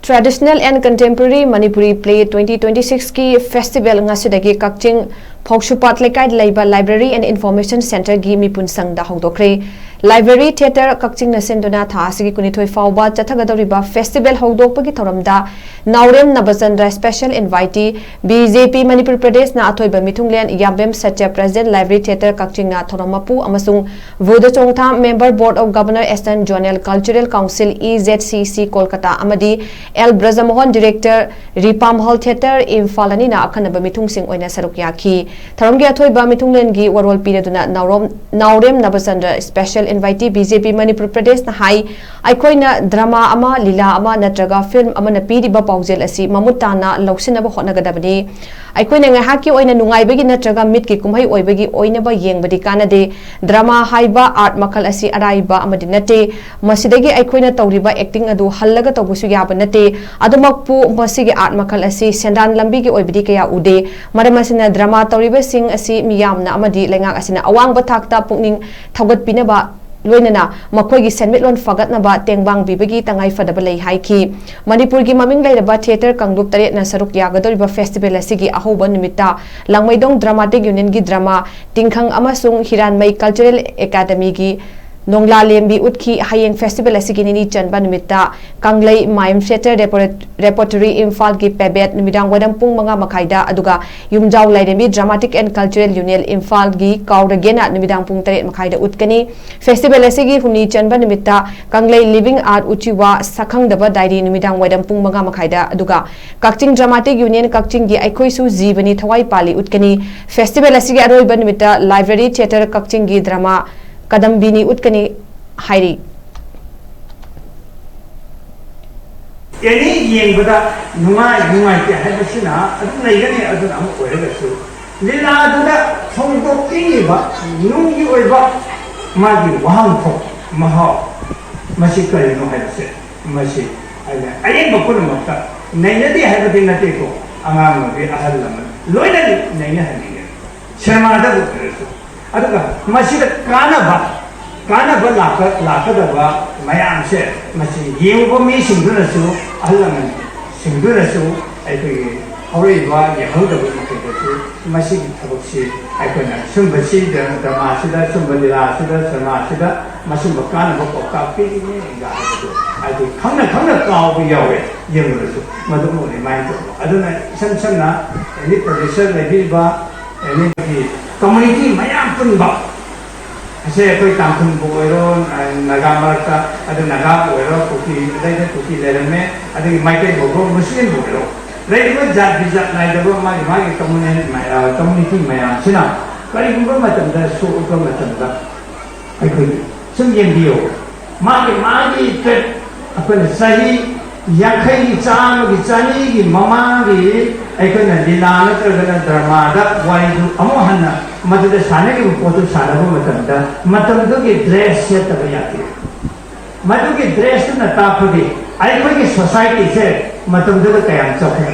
Traditional and Contemporary Manipuri Play 2026 की Festival Ngasidagi Kakching Phousupat LEIKAI LEIBA Library and Information Center gi MEEPUNSHANG da HOUDOKKHRE Library Theatre Kakching na senduna tha asigi kunithoi fawba chathagadoriba festival hodokpagi thoramda Naurem Nabachandra special invitee BJP Manipur Pradesh na athoiba mithunglen Yambem Satya President Library Theatre Kakching na thoramapu amasung Vuda Chongtha Member Board of Governor Eastern Zonal Cultural Council EZCC Kolkata amadi L Brajamohan Director Ripam Hall Theatre Imphal ani na akhanaba mithungsing oina saruk yakhi tharamgi athoiba mithunglen gi warol pireduna Naurem Nabachandra special invitee BJP Manipur Pradesh na hai aikoina drama ama lila ama natraga film ama na piriba paujel asi mamutana lausinaba hotnagadabani aikoina ngahaki oina nungaibagi natraga mitki kumhai oibagi oinaba yengbadi kanade drama haiba art makal asi araiba amadi nate masidagi aikoina tawriba acting adu hallaga tawbusu yaba nate adumakpu masigi art makal asi sendan lambi gi oibadi kaya ude maramasina drama tawriba sing asi miyamna amadi lengak asina awangba thakta pukning thawgat pinaba loinana makhoi senmitlon fagatnaba tengbang bibagi tangai fadaba lei haiki Manipur gi maming leiraba theater kanglup tare na saruk yagadoriba festival asigi ahoba numita langmaidong dramatic union gi drama tingkhang amasung hiranmai cultural academy gi Nongla Lembi Utki Hayeng Festival asigi ni chanba numita Kanglei Maim Theatre Repertory Imphal gi pebet numidang wadam pung mga makaida aduga yumjaw laidemi Dramatic and Cultural Union Imphal gi kauragena numidang pung tare makaida utkani Festival asigi huni chanba numita Kanglei Living Art Uchiwa Sakhangdaba Diary numidang wadam pung mga makaida aduga Kakching Dramatic Union Kakching gi aikoisu jibani thawai pali utkani Festival asigi aroiba numita Library Theatre Kakching gi drama Kadambini utkani hairi yani yengbada nungai ke habasina adu leigani adu amu oiragasu lila aduna thongdokki ba nungi oiba magi wahang tho maha masi kari no haise masi ayen bakuna mata nainadi habadi nate ko amang bi ahal lam loinani naina haniga sharmada utrasu aduga masida kanaba lakadaba mayam se masi yengbo mi singdurasu ahlaman singdurasu aikoi horiba yahudaba makaidasu masi thabaksi aikoina sumbasi drama sida sumbadila sida sarma sida masumba kanaba kokka pini ga aikoi khangna kaw yawe yengurasu madumo ni mind aduna samsana any producer lebiba any community mayam punba ase koi tampun boiron naga marka adu naga boiro kuki daida kuki lerame adu maike bogo muslim boiro leibo jat bijat nai dabo magi community mayam sina kari gumba matamda so ko matamda ai koi sum yembiyo magi pet apane sahi yakhai gi cham gi chani gi mama gi aikoina lila natragana drama da waidu amo hanna maduda sanagi potu sanabu matamda gi dress se tabiyati madu gi dress na tapudi aikoi gi society se matamda kayam chokhe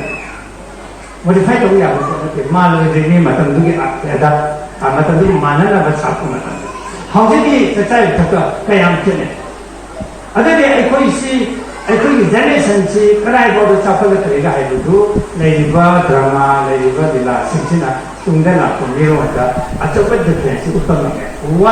modify to ya ko malo ni matamda gi ada matamda manana ba sapu matamda hauji gi chai thaka kayam chene adade aikoi si aikoi generation si karai bodo chapala kariga haidu leiba drama leiba dila singchina tungdana ko miro da achopa difference uttamame